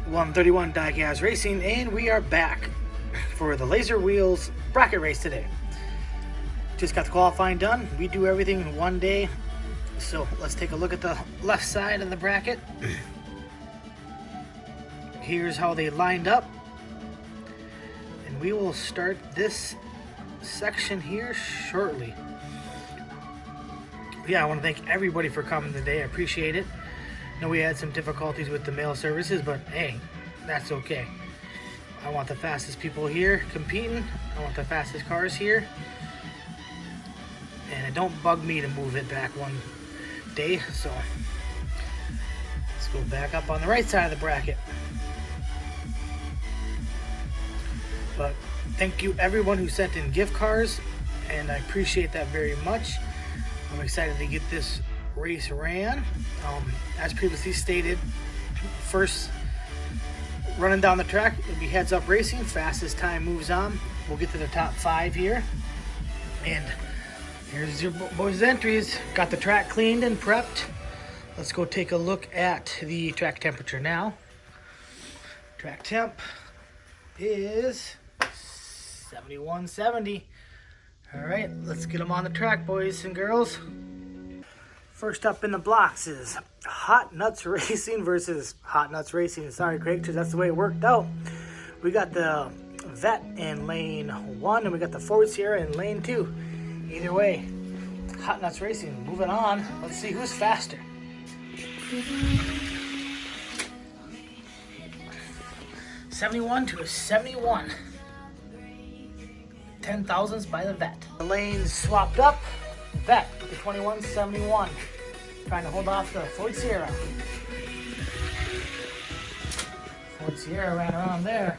131 Diecast Racing, and we are back for the Laser Wheels bracket race today. Just got the qualifying done. We do everything in one day. So let's take a look at the left side of the bracket. Here's how they lined up. And we will start this section here shortly. Yeah, I want to thank everybody for coming today. I appreciate it. I know we had some difficulties with the mail services, but hey, that's okay. I want the fastest people here competing. I want the fastest cars here. And it don't bug me to move it back one day, so let's go back up on the right side of the bracket. But thank you everyone who sent in gift cards, and I appreciate that very much. I'm excited to get this race ran. As previously stated, first running down the track, it'll be heads up racing. Fastest time moves on. We'll get to the top 5 here. And here's your boys' entries. Got the track cleaned and prepped. Let's go take a look at the track temperature now. Track temp is 71.70. All right, let's get them on the track, boys and girls. First up in the blocks is Hot Nuts Racing versus Hot Nuts Racing. Sorry, Craig, because that's the way it worked out. We got the Vet in lane 1, and we got the Ford Sierra in lane 2. Either way, Hot Nuts Racing. Moving on, let's see who's faster. $71 to a 71. 10 thousandths by the Vet. The lanes swapped up. Vet with the 21.71. Trying to hold off the Ford Sierra. Ford Sierra ran around there.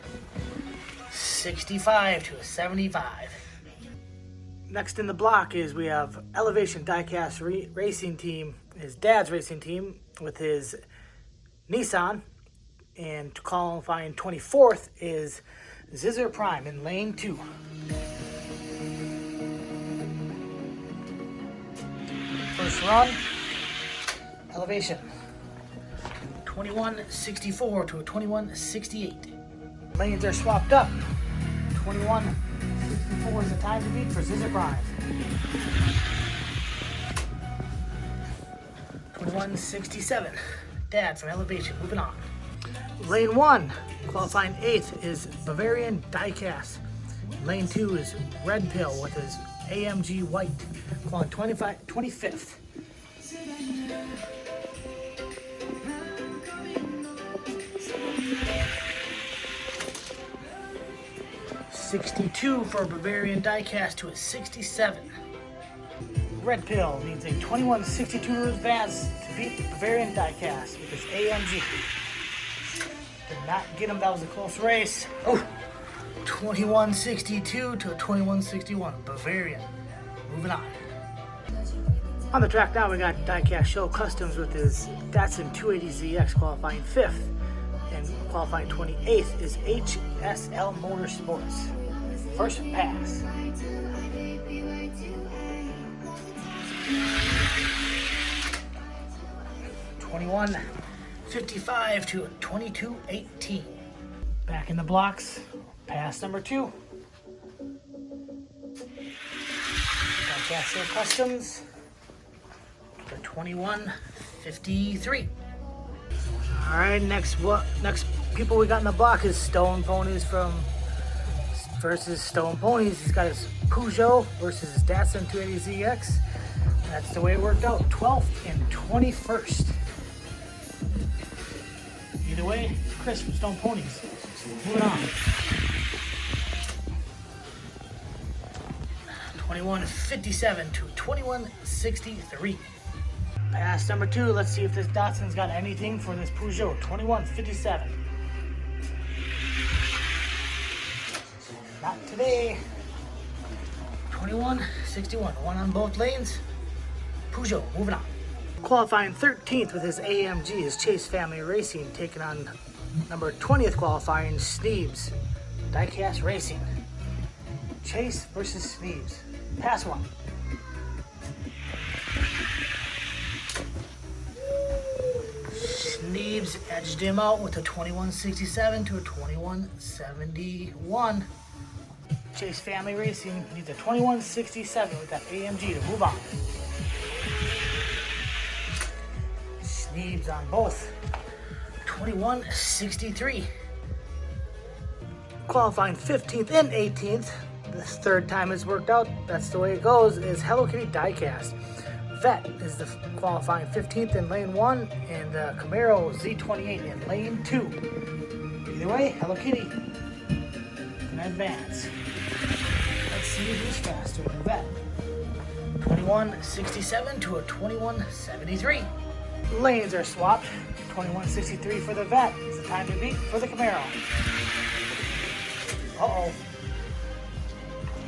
65 to a 75. Next in the block is we have Elevation Diecast Racing Team, his dad's racing team, with his Nissan. And qualifying 24th is Zizzer Prime in lane 2. First run, Elevation, 21.64 to a 21.68. Lanes are swapped up. 21.64 is the time to beat for Zizzer Prime. 21.67. Dad from Elevation, moving on. Lane 1, qualifying 8th, is Bavarian Diecast. Lane 2 is Red Pill with his AMG White, qualifying 25th. $62 for Bavarian Diecast to a 67. Red Pill needs a 21.62 advance to beat Bavarian Diecast with his AMG. Did not get him, that was a close race. Oh, 21.62 to a 21.61. Bavarian. Moving on. On the track now, we got Diecast Show Customs with his Datsun 280ZX qualifying 5th. And qualifying 28th is HSL Motorsports. First pass. $21.55 to a 22.18. Back in the blocks. Pass number 2. Diecast Show Customs. The 21.53. All right, next people we got in the block is Stone Ponies versus Stone Ponies. He's got his Peugeot versus his Datsun 280ZX. That's the way it worked out. 12th and 21st. Either way, Chris from Stone Ponies. Moving on. 21.57 to 21.63. Pass number 2. Let's see if this Datsun's got anything for this Peugeot. 21.57. Not today. 21.61. One on both lanes. Peugeot, moving on. Qualifying 13th with his AMG is Chase Family Racing, taking on number 20th qualifying Sneebs Diecast Racing. Chase versus Sneebs. Pass 1. Neebs edged him out with a 2167 to a 2171. Chase Family Racing needs a 2167 with that AMG to move on. Neebs on both. 2163. Qualifying 15th and 18th. This third time it's worked out. That's the way it goes. Is Hello Kitty Diecast. Vet is the qualifying 15th in lane 1, and the Camaro Z28 in lane 2. Either way, Hello Kitty can advance. Let's see who's faster. The Vet. 2167 to a 2173. Lanes are swapped. 2163 for the Vet is the time to beat for the Camaro. Uh-oh.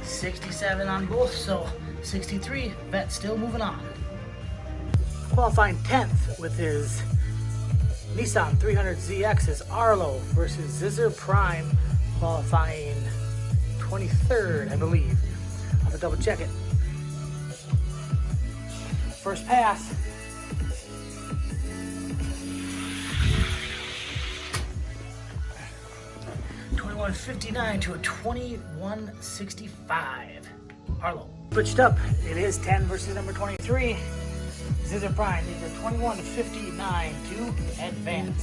67 on both, so 63. Vet still moving on. Qualifying 10th with his Nissan 300ZX is Arlo versus Zizzer Prime, qualifying 23rd, I believe. I'll have to double check it. First pass. $21.59 to a $21.65. Arlo. Switched up. It is 10 versus number 23. Zizzer Prime needs a 21.59 to advance.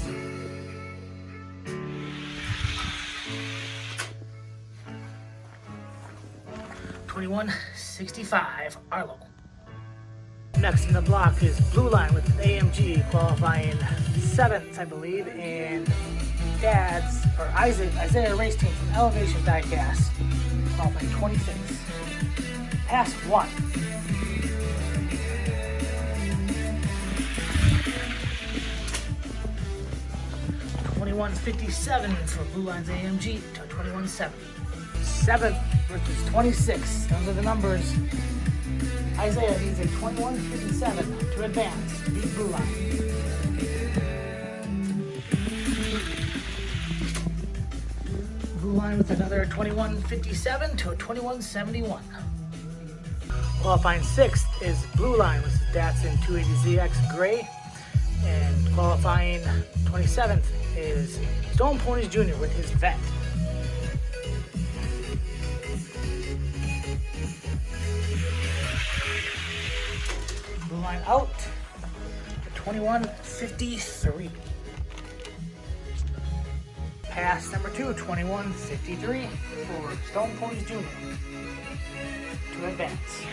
$21.65. Arlo. Next in the block is Blue Line with AMG qualifying 7th, I believe, and Dad's or Isaiah Race Team from Elevation Diecast qualifying 26th. Pass 1. $21.57 for Blue Line's AMG to $21.70. 7th versus 26. Those are the numbers. Isaiah needs a 21.57 to advance to beat Blue Line. Blue Line with another 21.57 to a 21.71. Qualifying 6th is Blue Line with the Datsun 280ZX Gray. And qualifying 27th is Stone Ponies Jr. with his Vet. Blue Line out at 21.53. Pass number 2, 21.53 for Stone Ponies Jr. to advance.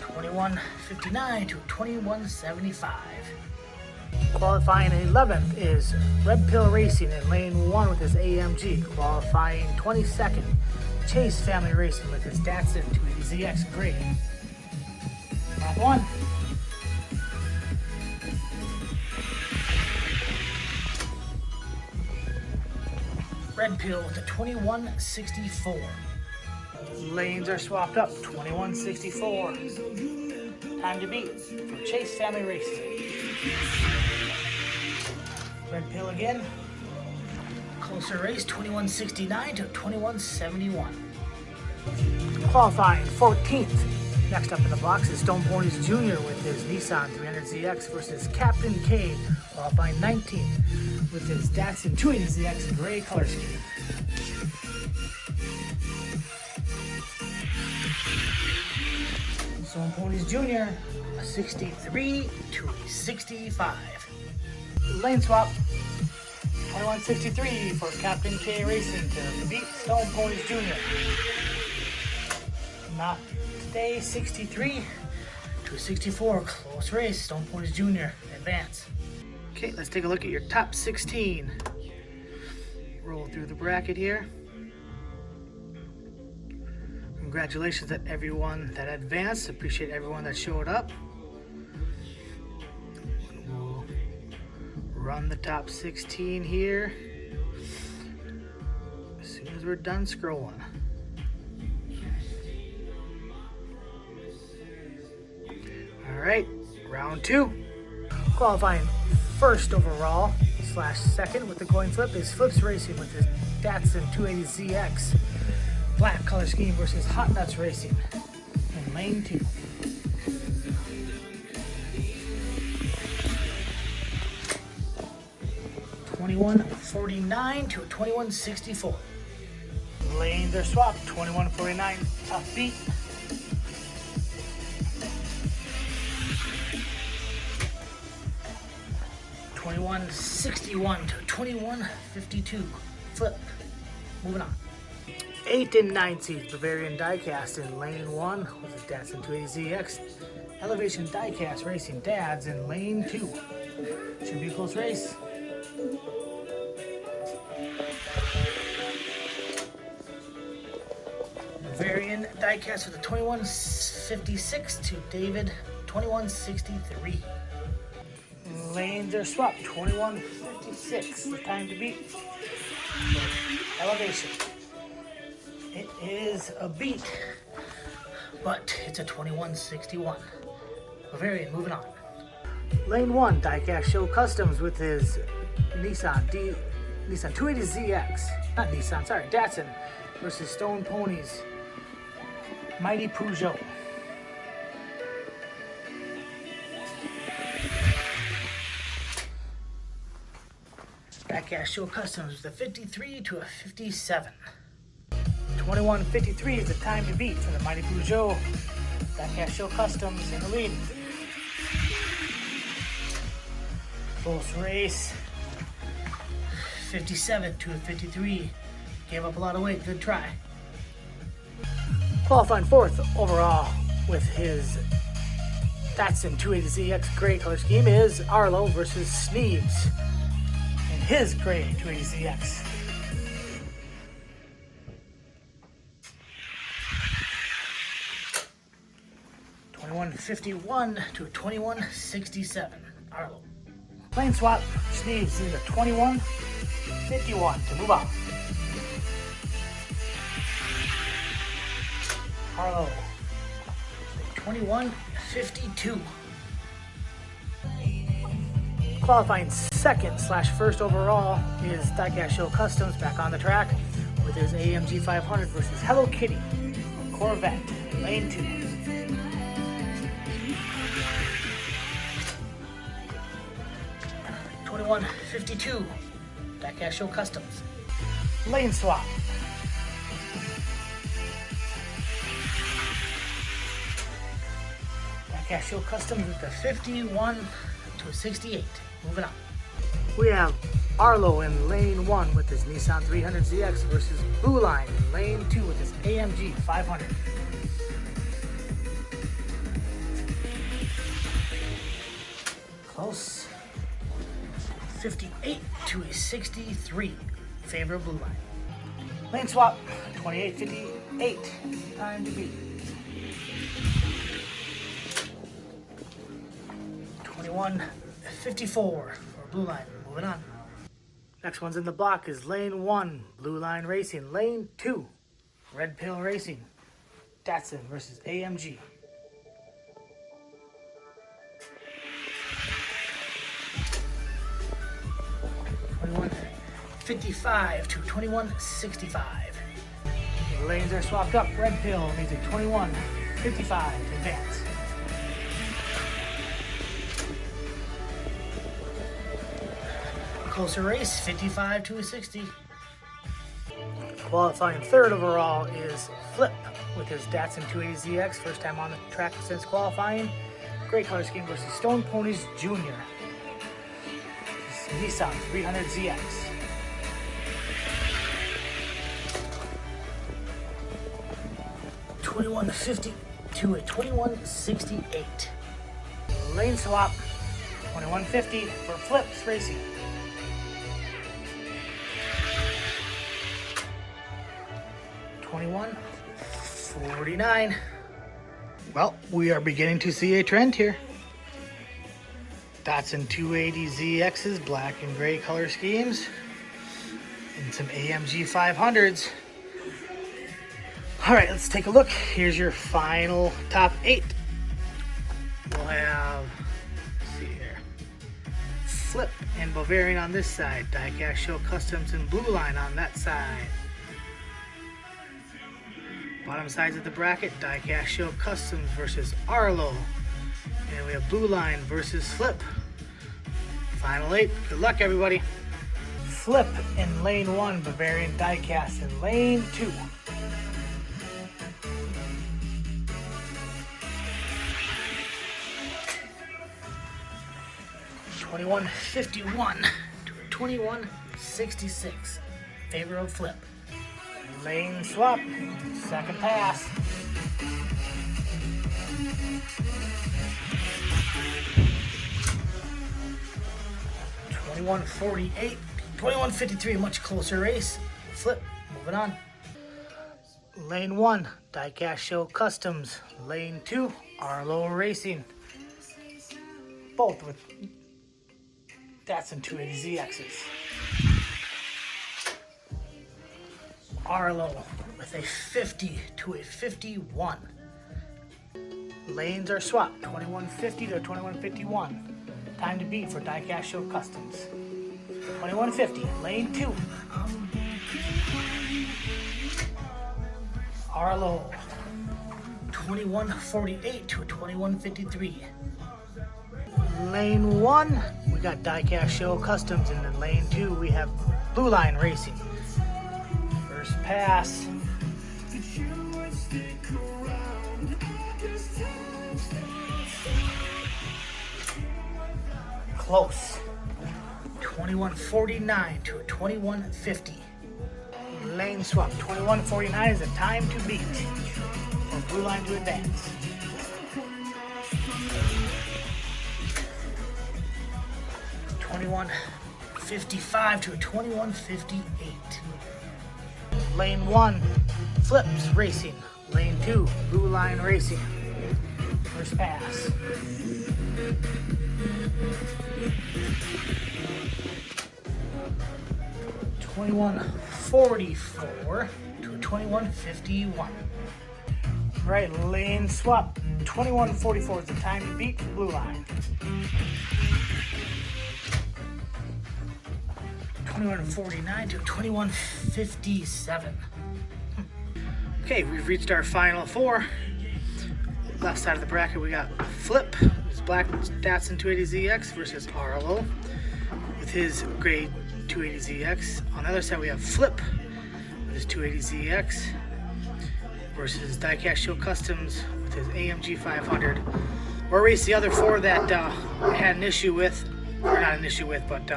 21.59 to 21.75. Qualifying 11th is Red Pill Racing in lane 1 with his AMG. Qualifying 22nd, Chase Family Racing with his Datsun 280ZX Gray. Lap 1. Red Pill with a 21.64. Lanes are swapped up. 21.64. Time to beat for Chase Family Racing. Red Pill again. Closer race. 21.69 to 21.71. Qualifying 14th. Next up in the box is Stone Ponies Jr. with his Nissan 300ZX versus Captain K. Qualifying 19th with his Datsun 280ZX Gray color scheme. Stone Ponies Jr. a 63 to a 65. Lane swap. 21.63 for Captain K Racing to beat Stone Ponies Jr. Not today. 63 to 64. Close race. Stone Ponies Jr. advance. Okay, let's take a look at your top 16. Roll through the bracket here. Congratulations to everyone that advanced. Appreciate everyone that showed up. We'll run the top 16 here as soon as we're done scrolling. All right, round 2. Qualifying first overall / second with the coin flip is Flips Racing with his Datsun 280ZX black color scheme versus Hot Nuts Racing in lane 2. 2149 to a 2164. Lanes are swapped. 2149, tough beat. $21.61 to $21.52. Flip. Moving on. 8 and 9 seeds Bavarian Diecast in lane 1 with his Datsun 280ZX. Elevation Diecast Racing Dads in lane 2. Should be a close race. Bavarian Diecast with a 2156 to David 2163. Lanes are swapped. 2156. The time to beat. Elevation. It is a beat, but it's a 2161. Bavarian moving on. Lane 1, Diecast Show Customs with his Nissan 280ZX. Not Nissan, sorry, Datsun versus Stone Ponies Mighty Peugeot. Diecast Show Customs with a 53 to a 57. 2153 is the time to beat for the Mighty Peugeot. Diecast Show Customs in the lead. Close race. 57 to a 53. Gave up a lot of weight. Good try. Qualifying fourth overall with his Datsun 280ZX gray color scheme is Arlo versus Sneeves in his gray 280ZX. $21.51 to a 21.67. Arlo. Lane swap. Sneeves is a 21.51 to move on. Arlo. 21.52. Qualifying second / first overall is Diecast Show Customs back on the track with his AMG 500 versus Hello Kitty Corvette. Lane 2. $21.52. Diecast Show Customs. Lane swap. Diecast Show Customs with the 51 to a 68. Moving on. We have Arlo in lane 1 with his Nissan 300ZX versus Blue Line in lane 2 with his AMG 500. Close. 58 to a 63. Favor of Blue Line. Lane swap. 28.58. Time to beat. 21.54 for Blue Line. Moving on. Next one's in the block is lane 1, Blue Line Racing. Lane 2, Red Pill Racing. Datsun versus AMG. $21.55 to $21.65. The lanes are swapped up. Red Pill needs a 21.55 to advance. Closer race, 55 to a 60. Qualifying third overall is Flip with his Datsun 280ZX. First time on the track since qualifying. Great color scheme versus Stone Ponies Jr. Nissan 300ZX. $21.50 to a 21.68. Lane swap. $21.50 for Flips Racing. $21.49. Well, we are beginning to see a trend here. Datsun 280ZX's black and gray color schemes and some AMG 500s. All right, let's take a look. Here's your final top 8. We'll have, let's see here, Flip and Bavarian on this side, Diecast Show Customs and Blue Line on that side. Bottom sides of the bracket, Diecast Show Customs versus Arlo. And we have Blue Line versus Flip. Final 8. Good luck, everybody. Flip in lane 1, Bavarian diecast in lane 2. $21.51 to $21.66. Favor of Flip. Lane swap, second pass. $21.48, $21.53, much closer race. Flip, moving on. Lane 1, Diecast Show Customs. Lane 2, Arlo Racing. Both with Datsun 280ZXs. Arlo with a 50 to a 51. Lanes are swapped, 21.50 to 21.51. Time to beat for Diecast Show Customs. 21.50, lane 2. Arlo, 21.48 to 21.53. Lane 1, we got Diecast Show Customs, and in lane 2 we have Blue Line Racing. First pass. Close. 21.49 to 21.50. Lane swap. 21.49 is the time to beat for Blue Line to advance. $21.55 to a $21.58. Lane 1, Flips Racing. Lane 2, Blue Line Racing. First pass. $21.44 to a $21.51. Right, lane swap. 21.44 is the time to beat for Blue Line. 21.49 to 21.57. Okay, we've reached our final 4. Left side of the bracket, we got Flip, his black Datsun 280ZX versus Arlo with his gray 280ZX. On the other side, we have Flip with his 280ZX versus Diecast Show Customs with his AMG 500. We'll race the other 4 that had an issue with, or not an issue with, but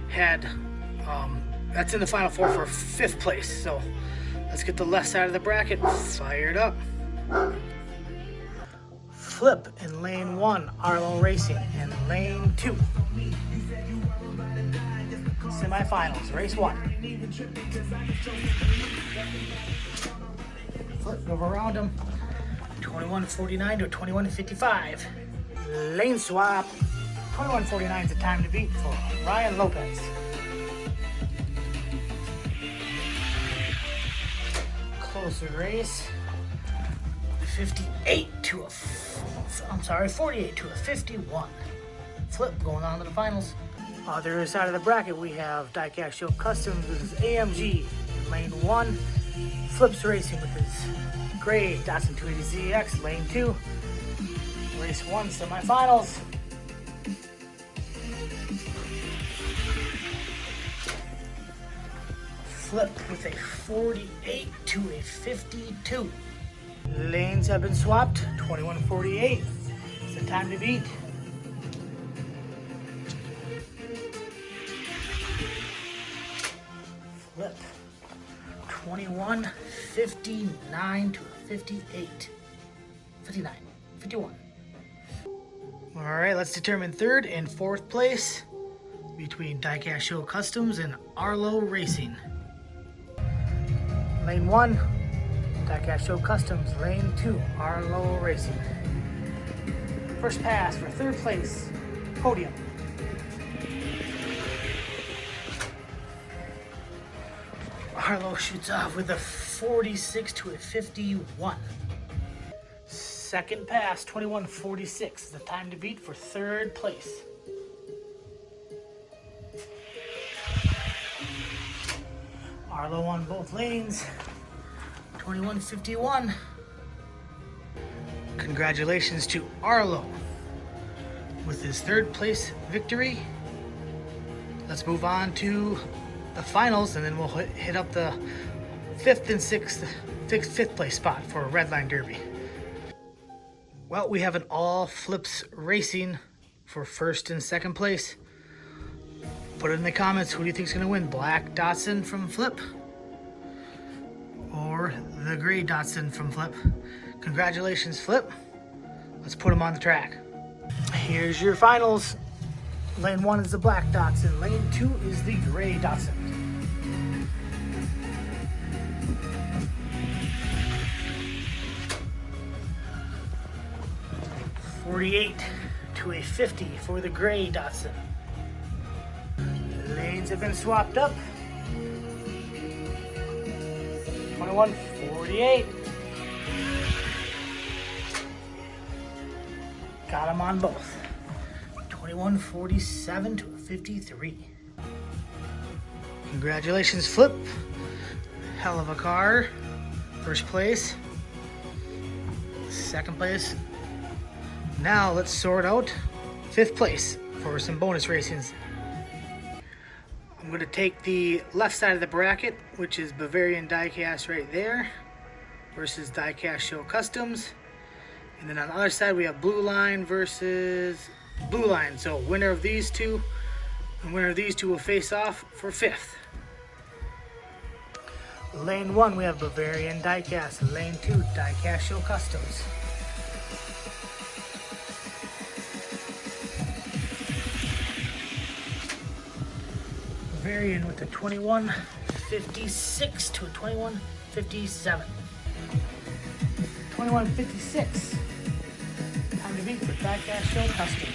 had that's in the final 4 for 5th place. So let's get the left side of the bracket fired up. Flip in lane 1, Arlo Racing. In lane 2, Semifinals, race 1. Flip, go around him. 21.49 to 21.55. Lane swap. 21.49 is the time to beat for Ryan Lopez. Closer race. 48 to a 48 to a 51. Flip going on to the finals. Other side of the bracket, we have Diecast Show Customs with his AMG in lane 1. Flips Racing with his gray Datsun 280ZX, lane 2. Race 1, semifinals. Flip with a 48 to a 52. Lanes have been swapped. 21.48. It's the time to beat. Flip. 21.59 to 58. 59. 51. All right, let's determine 3rd and 4th place between Diecast Show Customs and Arlo Racing. Lane 1, Diecast Show Customs. Lane 2, Arlo Racing. First pass for 3rd place, Podium. Arlo shoots off with a 46 to a 51. Second pass, 21.46, the time to beat for 3rd place. Arlo on both lanes, 21.51. Congratulations to Arlo with his 3rd place victory. Let's move on to the finals, and then we'll hit up the fifth and fifth place spot for a red line derby. Well, we have an all flips racing for first and second place. Put it in the comments, who do you think is going to win? Black Datsun from Flip or the gray Datsun from Flip? Congratulations, Flip. Let's put them on the track. Here's your finals. Lane 1 is the black Datsun. Lane 2 is the gray Datsun. .48 to a 50 for the gray Datsun. Lanes have been swapped up. 21.48. Got them on both. 21.47 to a 53. Congratulations, Flip. Hell of a car. First place. Second place. Now let's sort out fifth place for some bonus racings. I'm going to take the left side of the bracket, which is Bavarian Diecast right there, versus Diecast Show Customs. And then on the other side, we have Blue Line versus Blue Line. So winner of these two, and winner of these two will face off for fifth. Lane 1, we have Bavarian Diecast. Lane 2, Diecast Show Customs. Bavarian with a 21.56 to a 21.57. 21.56. Time to beat for Diecast Show Customs.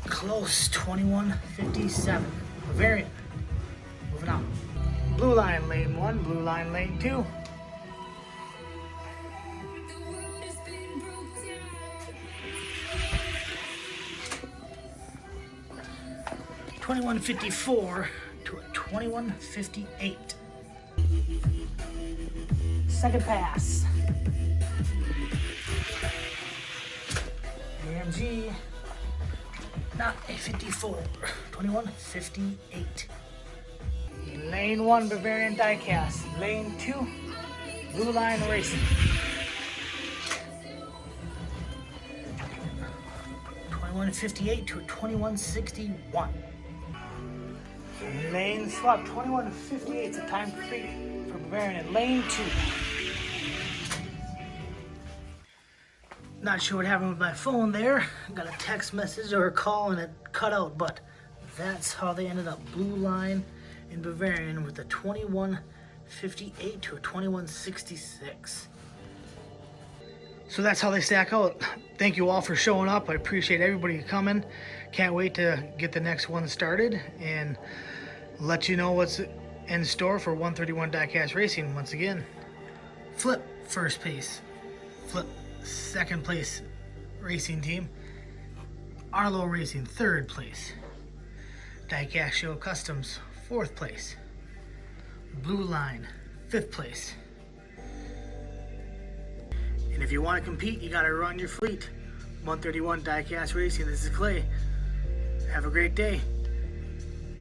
Close, 21.57. Bavarian. Moving on. Blue Line lane 1, Blue Line lane 2. $21.54 to a $21.58. Second pass. AMG, not a 54, 21.58. Lane 1, Bavarian Diecast. Lane 2, Blue Line Racing. 21.58 to a 21.61. Lane swap, 21.58 is the time for Bavarian in lane 2. Not sure what happened with my phone there. Got a text message or a call and it cut out, but that's how they ended up. Blue Line in Bavarian with a 21.58 to a 21.66. So that's how they stack out. Thank you all for showing up. I appreciate everybody coming. Can't wait to get the next one started and let you know what's in store for 131 Diecast Racing. Once again, Flip first place, Flip second place racing team, Arlo Racing third place, Diecast Show Customs fourth place, Blue Line fifth place. And if you want to compete, you got to run your fleet. 131 Diecast Racing. This is Clay. Have a great day.